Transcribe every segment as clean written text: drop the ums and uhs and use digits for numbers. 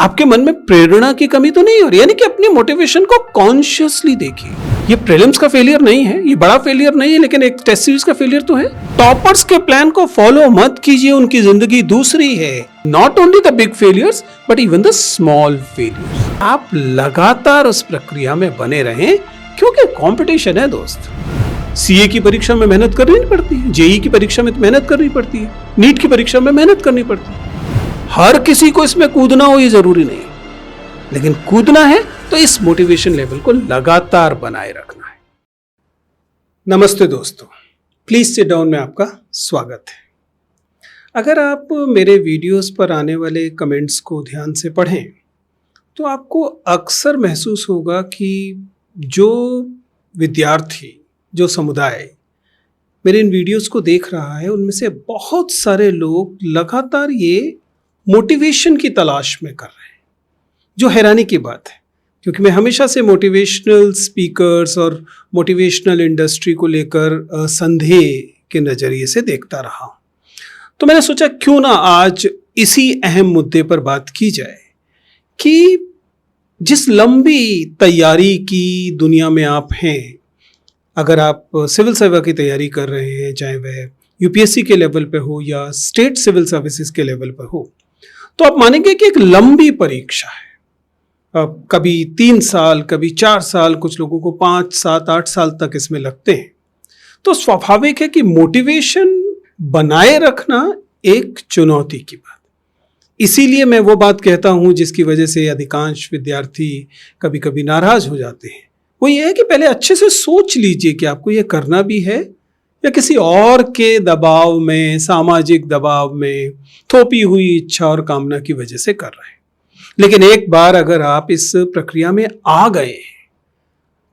आपके मन में प्रेरणा की कमी तो नहीं हो रही, यानी कि अपनी मोटिवेशन को कॉन्शियसली देखिए। ये प्रीलिम्स का फेलियर नहीं है, ये बड़ा फेलियर नहीं है, लेकिन एक टेस्ट सीरीज का फेलियर तो है। टॉपर्स के प्लान को फॉलो मत कीजिए, उनकी जिंदगी दूसरी है। Not only the big failures but even the small failures. आप लगातार उस प्रक्रिया में बने रहें, क्योंकि कंपटीशन है दोस्त। सीए की परीक्षा में मेहनत करनी पड़ती है, जेई की परीक्षा में मेहनत करनी पड़ती है, नीट की परीक्षा में मेहनत करनी पड़ती है। हर किसी को इसमें कूदना हो ये जरूरी नहीं, लेकिन कूदना है तो इस मोटिवेशन लेवल को लगातार बनाए रखना है। नमस्ते दोस्तों, प्लीज सिट डाउन में आपका स्वागत है। अगर आप मेरे वीडियोस पर आने वाले कमेंट्स को ध्यान से पढ़ें तो आपको अक्सर महसूस होगा कि जो विद्यार्थी, जो समुदाय मेरे इन वीडियोस को देख रहा है, उनमें से बहुत सारे लोग लगातार ये मोटिवेशन की तलाश में कर रहे हैं, जो हैरानी की बात है, क्योंकि मैं हमेशा से मोटिवेशनल स्पीकर्स और मोटिवेशनल इंडस्ट्री को लेकर संदेह के नज़रिए से देखता रहा हूँ। तो मैंने सोचा क्यों ना आज इसी अहम मुद्दे पर बात की जाए कि जिस लंबी तैयारी की दुनिया में आप हैं, अगर आप सिविल सेवा की तैयारी कर रहे हैं, चाहे वह यूपीएससी के लेवल पे हो या स्टेट सिविल सर्विसेज के लेवल पर हो, तो आप मानेंगे कि एक लंबी परीक्षा है। कभी 3 साल, कभी 4 साल, कुछ लोगों को 5, 7, 8 साल तक इसमें लगते हैं। तो स्वाभाविक है कि मोटिवेशन बनाए रखना एक चुनौती की बात। इसीलिए मैं वो बात कहता हूँ जिसकी वजह से अधिकांश विद्यार्थी कभी कभी नाराज हो जाते हैं। वो ये है कि पहले अच्छे से सोच लीजिए कि आपको ये करना भी है या किसी और के दबाव में, सामाजिक दबाव में, थोपी हुई इच्छा और कामना की वजह से कर रहे हैं। लेकिन एक बार अगर आप इस प्रक्रिया में आ गए हैं,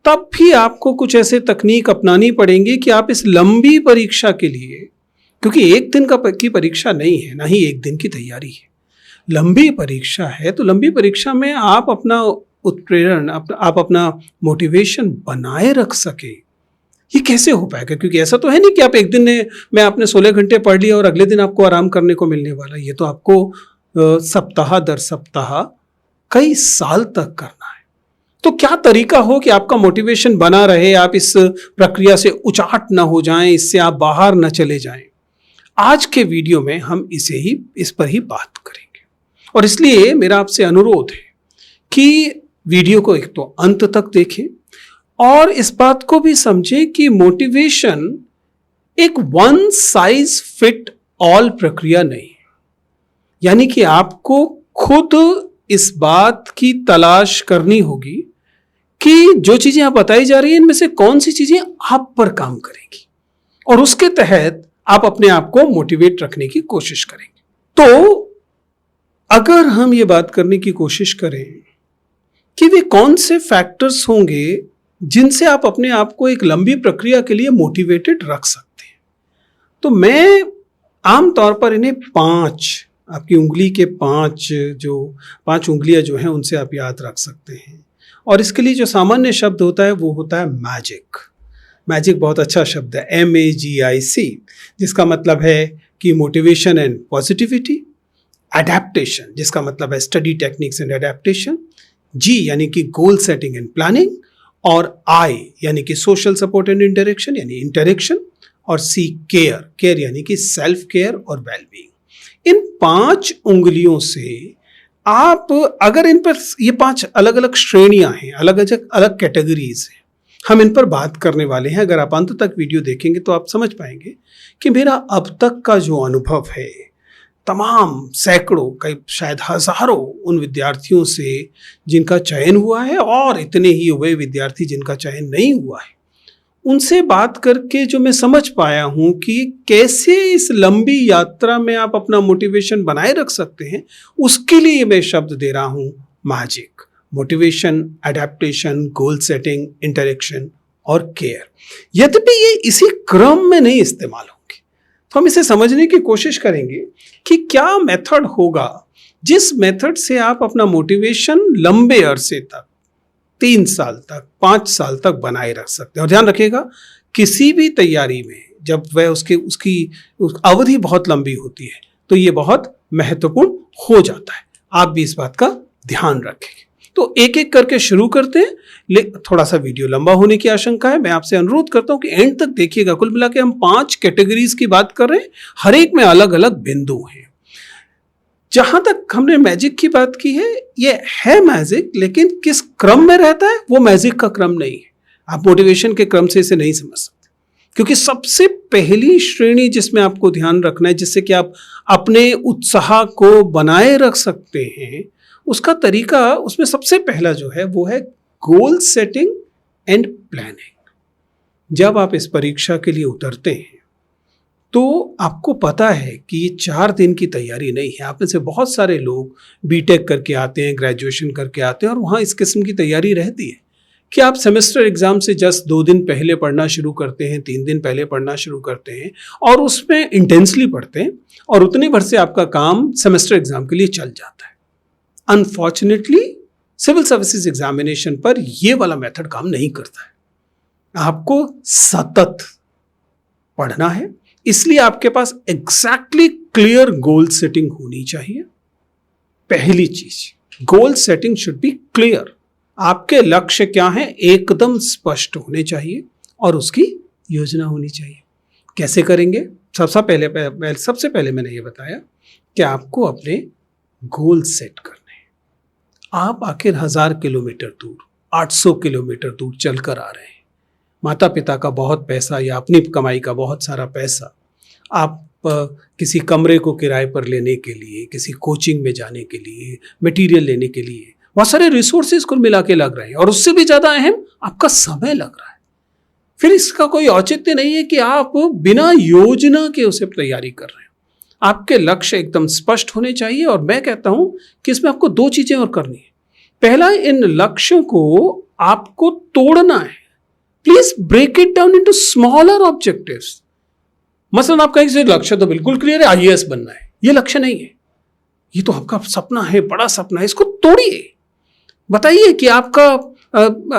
तब भी आपको कुछ ऐसे तकनीक अपनानी पड़ेंगी कि आप इस लंबी परीक्षा के लिए, क्योंकि एक दिन की परीक्षा नहीं है, ना ही एक दिन की तैयारी है, लंबी परीक्षा है, तो लंबी परीक्षा में आप अपना उत्प्रेरण, आप अपना मोटिवेशन बनाए रख सके। ये कैसे हो पाएगा? क्योंकि ऐसा तो है नहीं कि आप एक दिन में आपने 16 घंटे पढ़ लिया और अगले दिन आपको आराम करने को मिलने वाला। ये तो आपको सप्ताह दर सप्ताह कई साल तक करना है। तो क्या तरीका हो कि आपका मोटिवेशन बना रहे, आप इस प्रक्रिया से उचाट ना हो जाएं, इससे आप बाहर ना चले जाएं। आज के वीडियो में हम इस पर ही बात करेंगे, और इसलिए मेरा आपसे अनुरोध है कि वीडियो को एक तो अंत तक देखें और इस बात को भी समझें कि मोटिवेशन एक वन साइज फिट ऑल प्रक्रिया नहीं है। यानी कि आपको खुद इस बात की तलाश करनी होगी कि जो चीजें आप बताई जा रही हैं, इनमें से कौन सी चीजें आप पर काम करेंगी, और उसके तहत आप अपने आप को मोटिवेट रखने की कोशिश करेंगे। तो अगर हम ये बात करने की कोशिश करें कि वे कौन से फैक्टर्स होंगे जिनसे आप अपने आप को एक लंबी प्रक्रिया के लिए मोटिवेटेड रख सकते हैं, तो मैं आमतौर पर इन्हें 5, आपकी उंगली के 5 उंगलियां जो हैं उनसे आप याद रख सकते हैं। और इसके लिए जो सामान्य शब्द होता है वो होता है मैजिक। मैजिक बहुत अच्छा शब्द है, MAGIC, जिसका मतलब है कि मोटिवेशन एंड पॉजिटिविटी, एडेप्टेशन जिसका मतलब है study techniques and adaptation, G यानी कि गोल सेटिंग एंड प्लानिंग, और I यानी कि सोशल सपोर्ट एंड इंटरेक्शन यानी इंटरेक्शन, और C केयर यानी कि सेल्फ केयर और वेलबींग। इन 5 उंगलियों से आप अगर इन पर, ये 5 अलग अलग श्रेणियां हैं, अलग अलग कैटेगरीज हैं, हम इन पर बात करने वाले हैं। अगर आप अंत तक वीडियो देखेंगे तो आप समझ पाएंगे कि मेरा अब तक का जो अनुभव है, तमाम सैकड़ों, कई शायद हजारों उन विद्यार्थियों से जिनका चयन हुआ है, और इतने ही हुए विद्यार्थी जिनका चयन नहीं हुआ है, उनसे बात करके जो मैं समझ पाया हूं कि कैसे इस लंबी यात्रा में आप अपना मोटिवेशन बनाए रख सकते हैं, उसके लिए मैं शब्द दे रहा हूं magic. Motivation, adaptation, goal setting, interaction और केयर। यद्यपि ये इसी क्रम में नहीं इस्तेमाल होंगे, तो हम इसे समझने की कोशिश करेंगे कि क्या मेथड होगा जिस मेथड से आप अपना मोटिवेशन लंबे अरसे तक, 3 साल तक, 5 साल तक बनाए रख सकते हैं। और ध्यान रखिएगा, किसी भी तैयारी में जब वह उसकी अवधि बहुत लंबी होती है तो ये बहुत महत्वपूर्ण हो जाता है। आप भी इस बात का ध्यान रखें। तो एक एक करके शुरू करते हैं, थोड़ा सा वीडियो लंबा होने की आशंका है। मैं आपसे अनुरोध करता हूं कि एंड तक देखिएगा। कुल मिला के हम 5 कैटेगरीज की बात कर रहे हैं, हर एक में अलग अलग बिंदु हैं। जहां तक हमने मैजिक की बात की है, ये है मैजिक, लेकिन किस क्रम में रहता है वो मैजिक का क्रम नहीं है। आप मोटिवेशन के क्रम से इसे नहीं समझ सकते, क्योंकि सबसे पहली श्रेणी जिसमें आपको ध्यान रखना है, जिससे कि आप अपने उत्साह को बनाए रख सकते हैं, उसका तरीका, उसमें सबसे पहला जो है वो है गोल सेटिंग एंड प्लानिंग। जब आप इस परीक्षा के लिए उतरते हैं तो आपको पता है कि ये 4 दिन की तैयारी नहीं है। आप में से बहुत सारे लोग बीटेक करके आते हैं, ग्रेजुएशन करके आते हैं, और वहाँ इस किस्म की तैयारी रहती है कि आप सेमेस्टर एग्जाम से जस्ट 2 दिन पहले पढ़ना शुरू करते हैं, 3 दिन पहले पढ़ना शुरू करते हैं, और उसमें इंटेंसली पढ़ते हैं, और उतनी भर से आपका काम सेमेस्टर एग्जाम के लिए चल जाता है। अनफॉर्चुनेटली सिविल सर्विसेज एग्जामिनेशन पर यह वाला मेथड काम नहीं करता है। आपको सतत पढ़ना है, इसलिए आपके पास एग्जैक्टली क्लियर गोल सेटिंग होनी चाहिए। पहली चीज, goal setting should be clear. आपके लक्ष्य क्या हैं एकदम स्पष्ट होने चाहिए, और उसकी योजना होनी चाहिए। कैसे करेंगे? सबसे पहले मैंने ये बताया कि आपको अपने गोल सेट करने हैं। आप आखिर 1000 किलोमीटर दूर, 800 किलोमीटर दूर चलकर आ रहे हैं। माता पिता का बहुत पैसा या अपनी कमाई का बहुत सारा पैसा आप किसी कमरे को किराए पर लेने के लिए, किसी कोचिंग में जाने के लिए, मटेरियल लेने के लिए बहुत सारे रिसोर्सेज कुल मिला के लग रहे हैं, और उससे भी ज्यादा अहम आपका समय लग रहा है। फिर इसका कोई औचित्य नहीं है कि आप बिना योजना के उसे तैयारी कर रहे हैं। आपके लक्ष्य एकदम स्पष्ट होने चाहिए, और मैं कहता हूं कि इसमें आपको 2 चीजें और करनी है। पहला, इन लक्ष्यों को आपको तोड़ना है। Please break it down into smaller objectives. मसलन आप कहेंगे लक्ष्य तो बिल्कुल क्लियर है, आईएएस बनना है। ये लक्ष्य नहीं है, ये तो आपका सपना है, बड़ा सपना है। इसको तोड़िए, बताइए कि आपका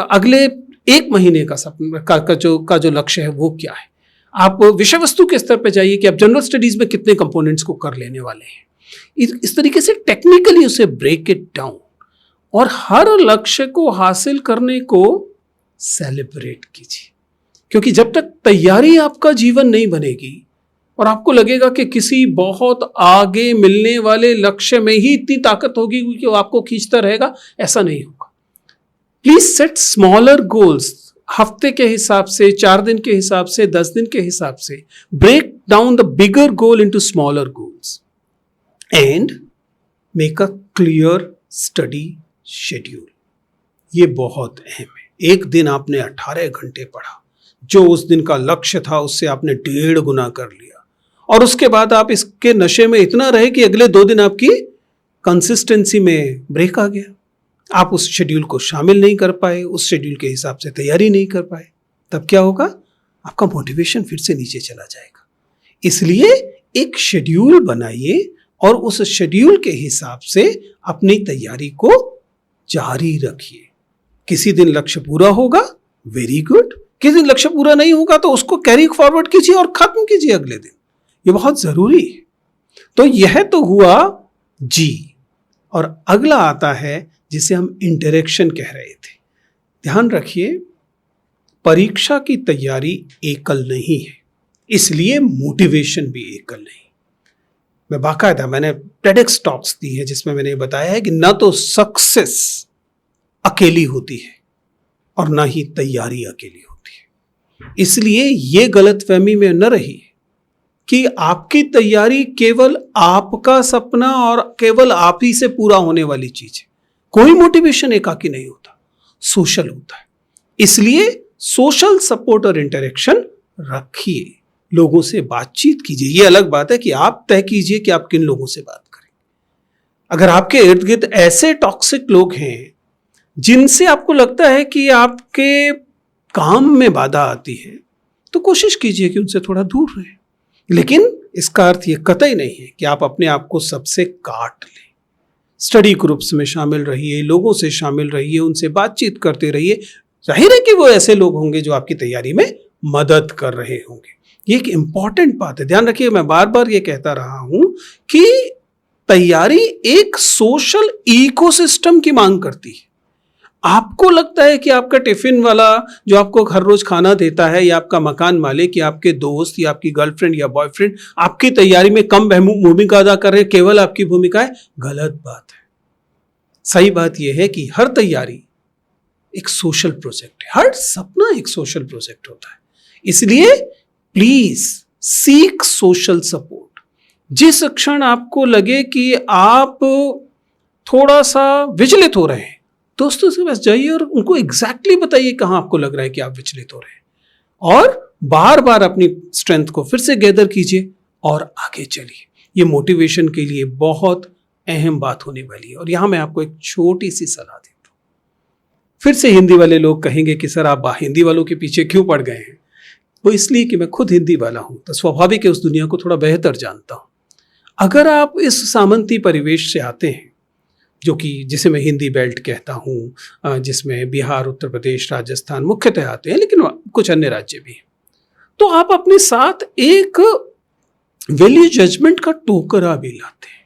अगले 1 महीने का सपना का जो लक्ष्य है वो क्या है। आप विषय वस्तु के स्तर पे जाइए कि आप जनरल स्टडीज में कितने कंपोनेंट्स को कर लेने वाले हैं। इस तरीके से टेक्निकली उसे ब्रेक इट डाउन, और हर लक्ष्य को हासिल करने को सेलिब्रेट कीजिए। क्योंकि जब तक तैयारी आपका जीवन नहीं बनेगी और आपको लगेगा कि किसी बहुत आगे मिलने वाले लक्ष्य में ही इतनी ताकत होगी कि वो आपको खींचता रहेगा, ऐसा नहीं होगा। Please set smaller goals. हफ्ते के हिसाब से, 4 दिन के हिसाब से, 10 दिन के हिसाब से break down the bigger goal into smaller goals and make a clear study schedule. ये बहुत अहम है। एक दिन आपने 18 घंटे पढ़ा, जो उस दिन का लक्ष्य था उससे आपने 1.5 गुना कर लिया, और उसके बाद आप इसके नशे में इतना रहे कि अगले 2 दिन आपकी कंसिस्टेंसी में ब्रेक आ गया। आप उस शेड्यूल को शामिल नहीं कर पाए, उस शेड्यूल के हिसाब से तैयारी नहीं कर पाए। तब क्या होगा? आपका मोटिवेशन फिर से नीचे चला जाएगा। इसलिए एक शेड्यूल बनाइए, और उस शेड्यूल के हिसाब से अपनी तैयारी को जारी रखिए। किसी दिन लक्ष्य पूरा होगा, वेरी गुड। किसी दिन लक्ष्य पूरा नहीं होगा तो उसको कैरी फॉरवर्ड कीजिए और खत्म कीजिए अगले दिन। ये बहुत जरूरी है। तो यह तो हुआ जी, और अगला आता है जिसे हम इंटरेक्शन कह रहे थे। ध्यान रखिए, परीक्षा की तैयारी एकल नहीं है, इसलिए मोटिवेशन भी एकल नहीं। मैं बाकायदा मैंने टेडेक्स टॉक्स दी है जिसमें मैंने बताया है कि ना तो सक्सेस अकेली होती है और ना ही तैयारी अकेली होती है। इसलिए ये गलतफहमी में न रही कि आपकी तैयारी केवल आपका सपना और केवल आप ही से पूरा होने वाली चीज है। कोई मोटिवेशन एकाकी नहीं होता, सोशल होता है। इसलिए सोशल सपोर्ट और इंटरेक्शन रखिए, लोगों से बातचीत कीजिए। ये अलग बात है कि आप तय कीजिए कि आप किन लोगों से बात करें। अगर आपके इर्द गिर्द ऐसे टॉक्सिक लोग हैं जिनसे आपको लगता है कि आपके काम में बाधा आती है, तो कोशिश कीजिए कि उनसे थोड़ा दूर रहें। लेकिन इसका अर्थ ये कतई नहीं है कि आप अपने आप को सबसे काट लें। स्टडी ग्रुप्स में शामिल रहिए, लोगों से शामिल रहिए, उनसे बातचीत करते रहिए। जाहिर है कि वो ऐसे लोग होंगे जो आपकी तैयारी में मदद कर रहे होंगे। ये एक इंपॉर्टेंट बात है, ध्यान रखिए। मैं बार बार ये कहता रहा हूं कि तैयारी एक सोशल इकोसिस्टम की मांग करती है। आपको लगता है कि आपका टिफिन वाला जो आपको हर रोज खाना देता है, या आपका मकान मालिक, या आपके दोस्त, या आपकी गर्लफ्रेंड या बॉयफ्रेंड आपकी तैयारी में कम भूमिका अदा कर रहे हैं, केवल आपकी भूमिका है, गलत बात है। सही बात यह है कि हर तैयारी एक सोशल प्रोजेक्ट है, हर सपना एक सोशल प्रोजेक्ट होता है। इसलिए प्लीज सीक सोशल सपोर्ट। जिस क्षण आपको लगे कि आप थोड़ा सा विचलित हो रहे हैं, दोस्तों से बस जाइए और उनको एग्जैक्टली बताइए कहां आपको लग रहा है कि आप विचलित हो रहे हैं, और बार बार अपनी स्ट्रेंथ को फिर से गैदर कीजिए और आगे चलिए। ये मोटिवेशन के लिए बहुत अहम बात होने वाली है। और यहां मैं आपको एक छोटी सी सलाह देता हूं। फिर से हिंदी वाले लोग कहेंगे कि सर आप हिंदी वालों के पीछे क्यों पड़ गए हैं? वो इसलिए कि मैं खुद हिंदी वाला हूं, तो स्वाभाविक है उस दुनिया को थोड़ा बेहतर जानता हूं। अगर आप इस सामंती परिवेश से आते हैं, जो कि जिसे मैं हिंदी बेल्ट कहता हूं, जिसमें बिहार, उत्तर प्रदेश, राजस्थान मुख्यतः आते हैं, लेकिन कुछ अन्य राज्य भी हैं, तो आप अपने साथ एक वैल्यू जजमेंट का टोकरा भी लाते हैं।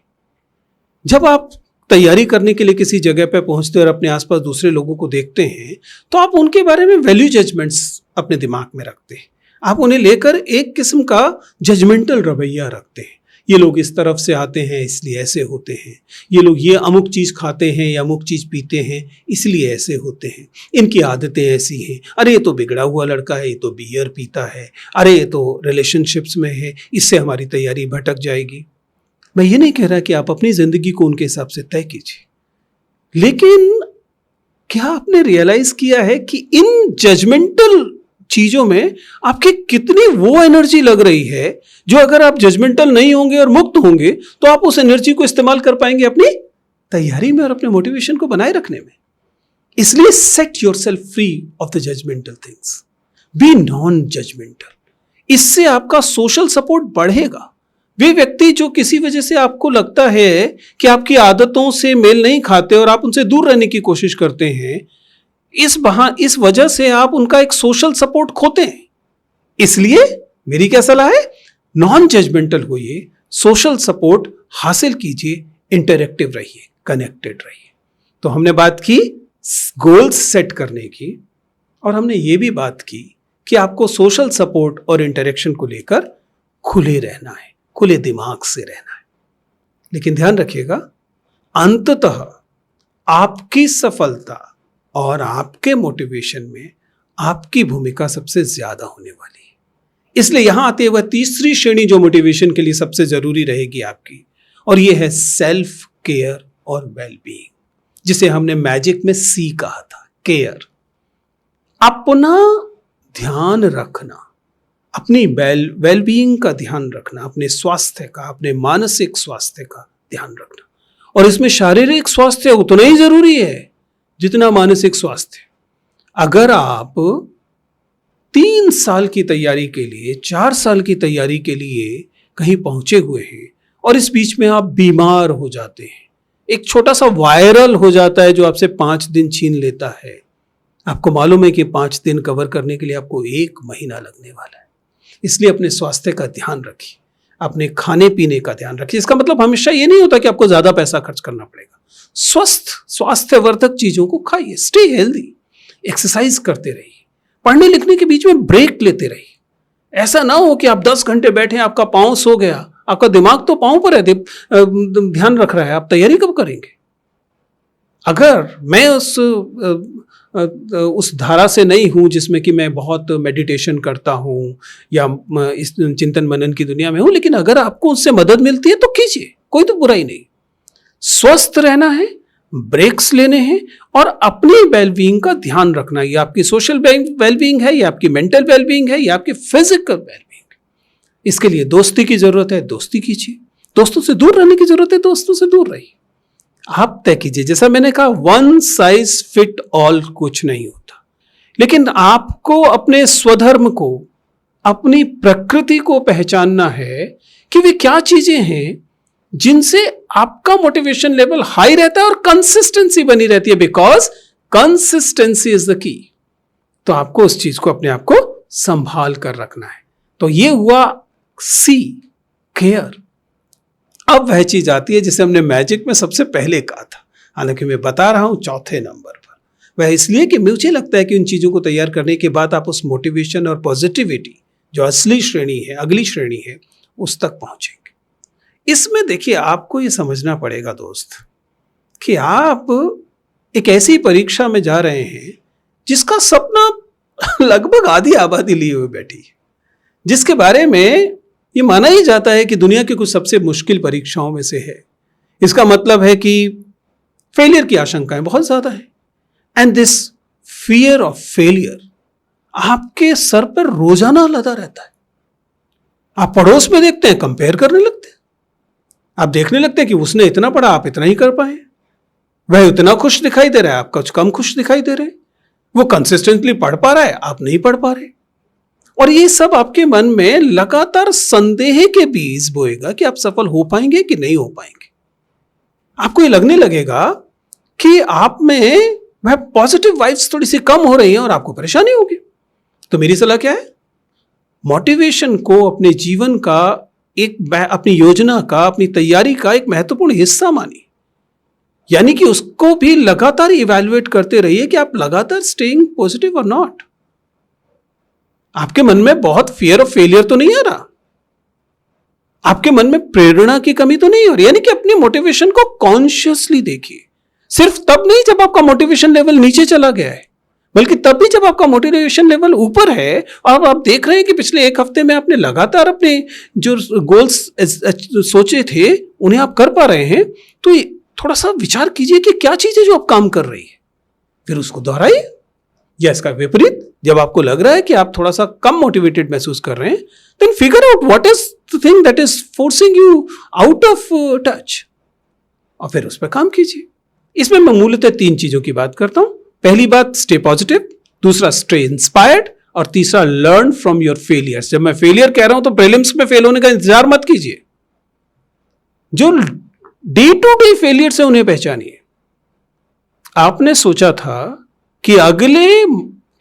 जब आप तैयारी करने के लिए किसी जगह पर पहुंचते और अपने आसपास दूसरे लोगों को देखते हैं, तो आप उनके बारे में वैल्यू जजमेंट्स अपने दिमाग में रखते हैं। आप उन्हें लेकर एक किस्म का जजमेंटल रवैया रखते हैं। ये लोग इस तरफ से आते हैं इसलिए ऐसे होते हैं, ये लोग ये अमुक चीज़ खाते हैं या अमुक चीज़ पीते हैं इसलिए ऐसे होते हैं, इनकी आदतें ऐसी हैं, अरे ये तो बिगड़ा हुआ लड़का है, ये तो बियर पीता है, अरे ये तो रिलेशनशिप्स में है, इससे हमारी तैयारी भटक जाएगी। मैं ये नहीं कह रहा कि आप अपनी ज़िंदगी को उनके हिसाब से तय कीजिए, लेकिन क्या आपने रियलाइज किया है कि इन जजमेंटल चीजों में आपकी कितनी वो एनर्जी लग रही है, जो अगर आप जजमेंटल नहीं होंगे और मुक्त होंगे तो आप उस एनर्जी को इस्तेमाल कर पाएंगे अपनी तैयारी में और अपने मोटिवेशन को बनाए रखने में। इसलिए set yourself free of the judgmental things, be non judgmental. इससे आपका सोशल सपोर्ट बढ़ेगा। वे व्यक्ति जो किसी वजह से आपको लगता है कि आपकी आदतों से मेल नहीं खाते और आप उनसे दूर रहने की कोशिश करते हैं, इस वजह से आप उनका एक सोशल सपोर्ट खोते हैं। इसलिए मेरी क्या सलाह है? नॉन जजमेंटल होइए, सोशल सपोर्ट हासिल कीजिए, इंटरैक्टिव रहिए, कनेक्टेड रहिए। तो हमने बात की गोल्स सेट करने की, और हमने ये भी बात की कि आपको सोशल सपोर्ट और इंटरेक्शन को लेकर खुले रहना है, खुले दिमाग से रहना है। लेकिन ध्यान रखिएगा, अंततः आपकी सफलता और आपके मोटिवेशन में आपकी भूमिका सबसे ज्यादा होने वाली है। इसलिए यहां आते हुए तीसरी श्रेणी जो मोटिवेशन के लिए सबसे जरूरी रहेगी आपकी, और यह है सेल्फ केयर और वेलबीइंग, जिसे हमने मैजिक में सी कहा था, केयर। अपना ध्यान रखना, अपनी वेलबीइंग का ध्यान रखना, अपने स्वास्थ्य का, अपने मानसिक स्वास्थ्य का ध्यान रखना। और इसमें शारीरिक स्वास्थ्य उतना ही जरूरी है जितना मानसिक स्वास्थ्य। अगर आप 3 साल की तैयारी के लिए, 4 साल की तैयारी के लिए कहीं पहुंचे हुए हैं और इस बीच में आप बीमार हो जाते हैं, एक छोटा सा वायरल हो जाता है जो आपसे 5 दिन छीन लेता है, आपको मालूम है कि 5 दिन कवर करने के लिए आपको 1 महीना लगने वाला है। इसलिए अपने स्वास्थ्य का ध्यान रखिए, अपने खाने पीने का ध्यान रखिए। इसका मतलब हमेशा ये नहीं होता कि आपको ज्यादा पैसा खर्च करना पड़ेगा। स्वस्थ, स्वास्थ्यवर्धक चीजों को खाइए, स्टे हेल्दी, एक्सरसाइज करते रहिए, पढ़ने लिखने के बीच में ब्रेक लेते रहिए। ऐसा ना हो कि आप 10 घंटे बैठे, आपका पांव सो गया, आपका दिमाग तो पांव पर है, ध्यान रख रहा है, आप तैयारी कब करेंगे? अगर मैं उस धारा से नहीं हूं जिसमें कि मैं बहुत मेडिटेशन करता हूं या इस चिंतन मनन की दुनिया में हूं, लेकिन अगर आपको उससे मदद मिलती है तो कीजिए, कोई तो बुराई नहीं। स्वस्थ रहना है, ब्रेक्स लेने हैं और अपनी वेलबीइंग का ध्यान रखना। ये आपकी सोशल वेलबीइंग है, ये आपकी मेंटल वेलबीइंग है, ये आपकी फिजिकल वेलबीइंग है। इसके लिए दोस्ती की जरूरत है, दोस्ती कीजिए। दोस्तों से दूर रहने की जरूरत है, दोस्तों से दूर रहिए। आप तय कीजिए। जैसा मैंने कहा, वन साइज फिट ऑल कुछ नहीं होता, लेकिन आपको अपने स्वधर्म को, अपनी प्रकृति को पहचानना है कि वे क्या चीजें हैं जिनसे आपका मोटिवेशन लेवल हाई रहता है और कंसिस्टेंसी बनी रहती है, because consistency is the key. तो आपको उस चीज को, अपने आप को संभाल कर रखना है। तो ये हुआ सी, केयर। अब वह चीज आती है जिसे हमने मैजिक में सबसे पहले कहा था, हालांकि मैं बता रहा हूं चौथे नंबर पर। वह इसलिए कि मुझे लगता है कि उन चीजों को तैयार करने के बाद आप उस मोटिवेशन और पॉजिटिविटी जो असली श्रेणी है, अगली श्रेणी है, उस तक पहुंचेंगे। इसमें देखिए आपको ये समझना पड़ेगा दोस्त कि आप एक ऐसी परीक्षा में जा रहे हैं जिसका सपना लगभग आधी आबादी लिए हुए बैठी है, जिसके बारे में ये माना ही जाता है कि दुनिया की कुछ सबसे मुश्किल परीक्षाओं में से है। इसका मतलब है कि फेलियर की आशंकाएं बहुत ज्यादा है। And this fear of failure आपके सर पर रोजाना लदा रहता है। आप पड़ोस में देखते हैं, कंपेयर करने लगते हैं। आप देखने लगते हैं कि उसने इतना पढ़ा, आप इतना ही कर पाए। वह इतना खुश दिखाई दे रहा है, आप कुछ कम खुश दिखाई दे रहे हैं। वो कंसिस्टेंटली पढ़ पा रहा है, आप नहीं पढ़ पा रहे। और ये सब आपके मन में लगातार संदेह के बीज बोएगा कि आप सफल हो पाएंगे कि नहीं हो पाएंगे। आपको ये लगने लगेगा कि आप में वह पॉजिटिव वाइब्स थोड़ी सी कम हो रही हैं और आपको परेशानी होगी। तो मेरी सलाह क्या है? मोटिवेशन को अपने जीवन का अपनी योजना का, अपनी तैयारी का एक महत्वपूर्ण हिस्सा मानिए। यानी कि उसको भी लगातार इवैल्यूएट करते रहिए कि आप लगातार स्टेइंग पॉजिटिव और नॉट। आपके मन में बहुत फियर ऑफ फेलियर तो नहीं आ रहा, आपके मन में प्रेरणा की कमी तो नहीं हो रही। यानी कि अपनी मोटिवेशन को कॉन्शियसली देखिए। सिर्फ तब नहीं जब आपका मोटिवेशन लेवल नीचे चला गया है, बल्कि तब भी जब आपका मोटिवेशन लेवल ऊपर है और आप देख रहे हैं कि पिछले एक हफ्ते में आपने लगातार अपने जो गोल्स सोचे थे उन्हें आप कर पा रहे हैं। तो थोड़ा सा विचार कीजिए कि क्या चीज है जो आप काम कर रही है, फिर उसको दोहराइए। या इसका विपरीत, जब आपको लग रहा है कि आप थोड़ा सा कम मोटिवेटेड महसूस कर रहे हैं, then figure out what is the thing that is forcing you out of touch, और फिर उस पर काम कीजिए। इसमें मैं मूलतः 3 चीजों की बात करता हूं। पहली बात, स्टे पॉजिटिव। दूसरा, स्टे इंस्पायर्ड। और तीसरा, लर्न फ्रॉम योर फेलियर्स। जब मैं फेलियर कह रहा हूं तो प्रीलिम्स में फेल होने का इंतजार मत कीजिए। जो डे टू डे फेलियर से उन्हें पहचानिए। आपने सोचा था कि अगले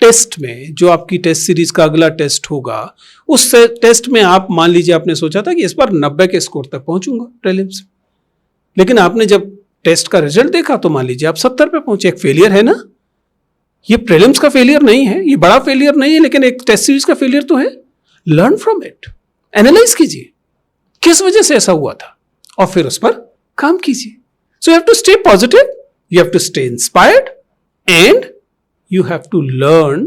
टेस्ट में, जो आपकी टेस्ट सीरीज का अगला टेस्ट होगा, उस टेस्ट में आप मान लीजिए आपने सोचा था कि इस बार 90 के स्कोर तक पहुंचूंगा प्रीलिम्स में, लेकिन आपने जब टेस्ट का रिजल्ट देखा तो मान लीजिए आप 70 पे पहुंचे। एक फेलियर है ना, ये प्रीलिम्स का फेलियर नहीं है, ये बड़ा फेलियर नहीं है, लेकिन एक टेस्ट सीरीज का फेलियर तो है। लर्न फ्रॉम इट, एनालाइज कीजिए किस वजह से ऐसा हुआ था और फिर उस पर काम कीजिए। So you have to stay positive, you have to stay inspired, and you have to learn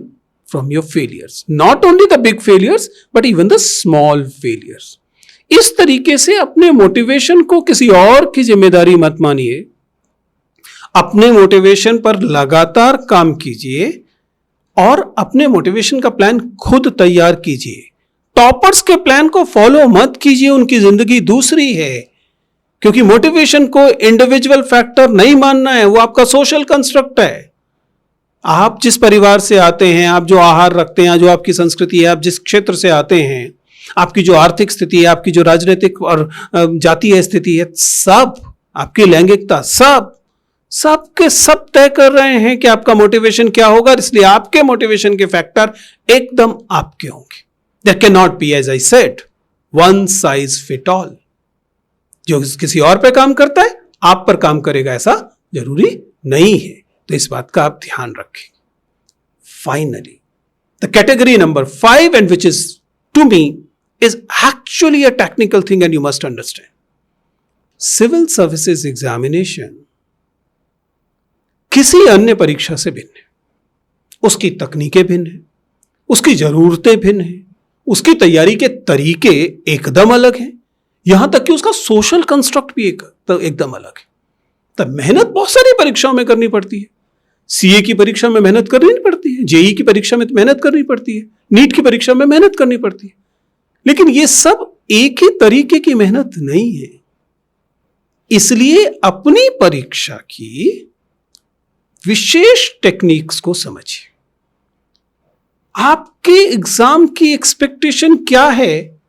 from your failures, not only the big failures but even the small failures. इस तरीके से अपने मोटिवेशन को किसी और की जिम्मेदारी मत मानिए। अपने मोटिवेशन पर लगातार काम कीजिए और अपने मोटिवेशन का प्लान खुद तैयार कीजिए। टॉपर्स के प्लान को फॉलो मत कीजिए, उनकी जिंदगी दूसरी है। क्योंकि मोटिवेशन को इंडिविजुअल फैक्टर नहीं मानना है, वो आपका सोशल कंस्ट्रक्ट है। आप जिस परिवार से आते हैं, आप जो आहार रखते हैं, जो आपकी संस्कृति है, आप जिस क्षेत्र से आते हैं, आपकी जो आर्थिक स्थिति है, आपकी जो राजनीतिक और जातीय स्थिति है, सब, आपकी लैंगिकता, सब के सब तय कर रहे हैं कि आपका मोटिवेशन क्या होगा। इसलिए आपके मोटिवेशन के फैक्टर एकदम आपके होंगे। There can not be, as I said, one size fit all. जो किसी और पे काम करता है आप पर काम करेगा ऐसा जरूरी नहीं है। तो इस बात का आप ध्यान रखें। Finally, the category number 5, and which is to me is actually a technical thing and you must understand. Civil services examination किसी अन्य परीक्षा से भिन्न है। उसकी तकनीकें भिन्न है, उसकी जरूरतें भिन्न है, उसकी तैयारी के तरीके एकदम अलग हैं, यहां तक कि उसका सोशल कंस्ट्रक्ट भी एकदम अलग है। तब मेहनत बहुत सारी परीक्षाओं में करनी पड़ती है। सीए की परीक्षा में मेहनत करनी पड़ती है, जेई की परीक्षा में मेहनत करनी पड़ती है, नीट की परीक्षा में मेहनत करनी पड़ती है, लेकिन ये सब एक ही तरीके की मेहनत नहीं है। इसलिए अपनी परीक्षा की विशेष टेक्निक्स को समझिए। आपके एग्जाम की एक्सपेक्टेशन क्या है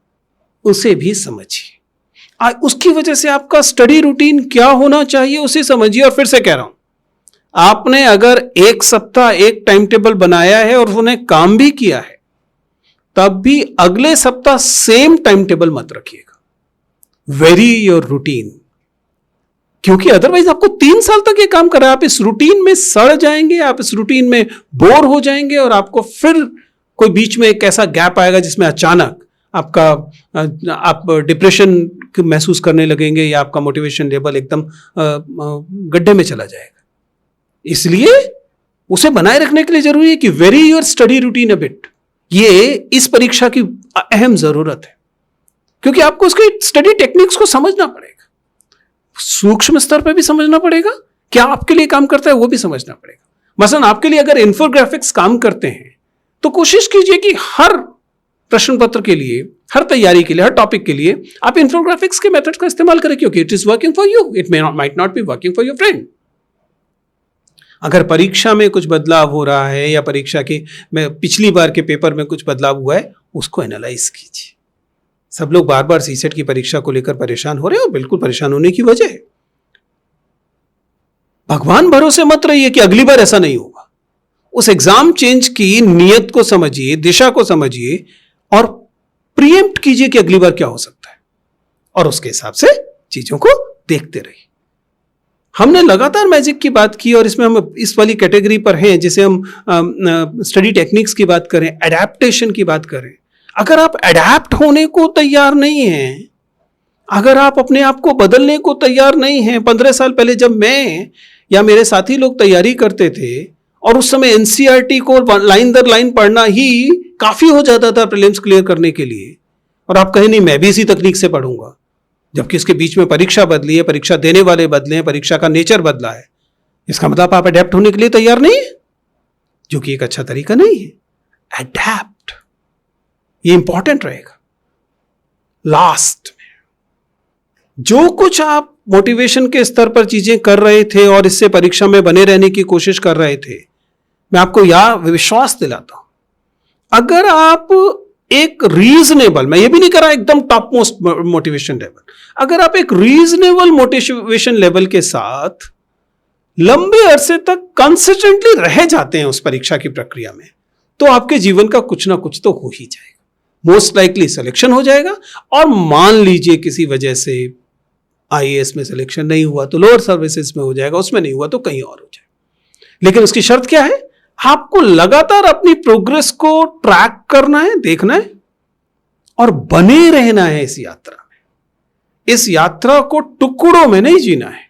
उसे भी समझिए। उसकी वजह से आपका स्टडी रूटीन क्या होना चाहिए उसे समझिए। और फिर से कह रहा हूं, आपने अगर एक सप्ताह एक टाइम टेबल बनाया है और उन्हें काम भी किया है, तब भी अगले सप्ताह सेम टाइम टेबल मत रखिएगा। वेरी योर रूटीन, क्योंकि अदरवाइज आपको 3 साल तक ये काम कर रहा है, आप इस रूटीन में सड़ जाएंगे, आप इस रूटीन में बोर हो जाएंगे और आपको फिर कोई बीच में एक ऐसा गैप आएगा जिसमें अचानक आप डिप्रेशन महसूस करने लगेंगे या आपका मोटिवेशन लेवल एकदम गड्ढे में चला जाएगा। इसलिए उसे बनाए रखने के लिए जरूरी है कि very your study routine a bit. ये इस परीक्षा की अहम जरूरत है, क्योंकि आपको उसके स्टडी टेक्निक्स को समझना पड़ेगा, सूक्ष्म स्तर पर भी समझना पड़ेगा, क्या आपके लिए काम करता है वो भी समझना पड़ेगा। मसलन आपके लिए अगर इन्फोग्राफिक्स काम करते हैं तो कोशिश कीजिए कि हर प्रश्न पत्र के लिए, हर तैयारी के लिए, हर टॉपिक के लिए आप इन्फोग्राफिक्स के मेथड का इस्तेमाल करें, क्योंकि it is working for you, it might not be working for your friend. अगर परीक्षा में कुछ बदलाव हो रहा है या परीक्षा के पिछली बार के पेपर में कुछ बदलाव हुआ है, उसको एनालाइज कीजिए। सब लोग बार बार सीसेट की परीक्षा को लेकर परेशान हो रहे हैं और बिल्कुल परेशान होने की वजह है। भगवान भरोसे मत रहिए कि अगली बार ऐसा नहीं होगा। उस एग्जाम चेंज की नियत को समझिए, दिशा को समझिए और प्रीएम्प्ट कीजिए कि अगली बार क्या हो सकता है, और उसके हिसाब से चीजों को देखते रहिए। हमने लगातार मैजिक की बात की और इसमें हम इस वाली कैटेगरी पर हैं जिसे हम स्टडी टेक्निक्स की बात करें, एडेप्टेशन की बात करें। अगर आप एडेप्ट होने को तैयार नहीं हैं, अगर आप अपने आप को बदलने को तैयार नहीं हैं, 15 साल पहले जब मैं या मेरे साथी लोग तैयारी करते थे और उस समय एनसीईआरटी को लाइन दर लाइन पढ़ना ही काफी हो जाता था प्रीलिम्स क्लियर करने के लिए, और आप कहें नहीं मैं भी इसी तकनीक से पढ़ूंगा, जबकि इसके बीच में परीक्षा बदली है, परीक्षा देने वाले बदले हैं, परीक्षा का नेचर बदला है। इसका मतलब आप अडेप्ट होने के लिए तैयार नहीं है, जो कि एक अच्छा तरीका नहीं है। अडेप्ट, ये इंपॉर्टेंट रहेगा। लास्ट में जो कुछ आप मोटिवेशन के स्तर पर चीजें कर रहे थे और इससे परीक्षा में बने रहने की कोशिश कर रहे थे, मैं आपको यह विश्वास दिलाता हूं, अगर आप एक रीजनेबल, मैं ये भी नहीं कर रहा एकदम टॉप मोस्ट मोटिवेशन लेवल, अगर आप एक रीजनेबल मोटिवेशन लेवल के साथ लंबे अरसे तक कंसिस्टेंटली रह जाते हैं उस परीक्षा की प्रक्रिया में, तो आपके जीवन का कुछ ना कुछ तो हो ही जाएगा। मोस्ट लाइकली सिलेक्शन हो जाएगा, और मान लीजिए किसी वजह से आईएएस में सिलेक्शन नहीं हुआ तो लोअर सर्विसेज में हो जाएगा, उसमें नहीं हुआ तो कहीं और हो जाएगा। लेकिन उसकी शर्त क्या है? आपको लगातार अपनी प्रोग्रेस को ट्रैक करना है, देखना है और बने रहना है इस यात्रा में। इस यात्रा को टुकड़ों में नहीं जीना है।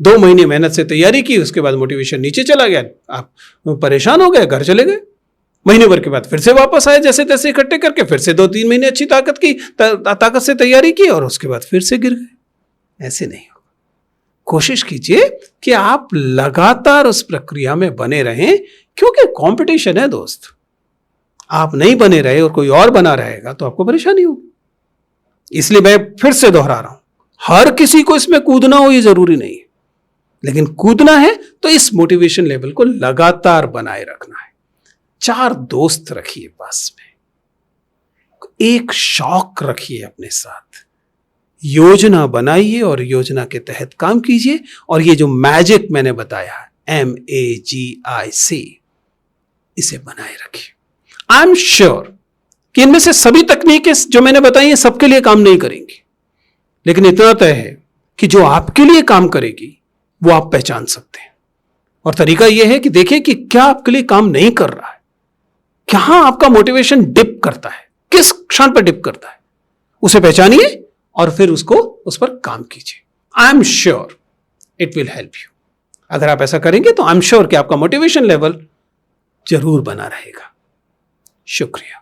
2 महीने मेहनत से तैयारी की, उसके बाद मोटिवेशन नीचे चला गया, आप परेशान हो गए, घर चले गए। महीने भर के बाद फिर से वापस आए, जैसे तैसे इकट्ठे करके फिर से 2-3 महीने अच्छी ताकत से तैयारी की और उसके बाद फिर से गिर गए। ऐसे नहीं होगा। कोशिश कीजिए कि आप लगातार उस प्रक्रिया में बने रहें, क्योंकि कंपटीशन है दोस्त। आप नहीं बने रहे और कोई और बना रहेगा तो आपको परेशानी होगी। इसलिए मैं फिर से दोहरा रहा हूं, हर किसी को इसमें कूदना हो ये जरूरी नहीं है, लेकिन कूदना है तो इस मोटिवेशन लेवल को लगातार बनाए रखना है। 4 दोस्त रखिए पास में, एक शौक रखिए अपने साथ, योजना बनाइए और योजना के तहत काम कीजिए। और ये जो मैजिक मैंने बताया MAGIC, इसे बनाए रखिए। आई एम श्योर कि इनमें से सभी तकनीकें जो मैंने बताई हैं सबके लिए काम नहीं करेंगी, लेकिन इतना तय है कि जो आपके लिए काम करेगी वो आप पहचान सकते हैं। और तरीका यह है कि देखिए कि क्या आपके लिए काम नहीं कर रहा है, कहां आपका मोटिवेशन डिप करता है, किस क्षण पर डिप करता है, उसे पहचानिए और फिर उस पर काम कीजिए। I am sure it will help you. अगर आप ऐसा करेंगे तो आई एम श्योर कि आपका मोटिवेशन लेवल जरूर बना रहेगा। शुक्रिया।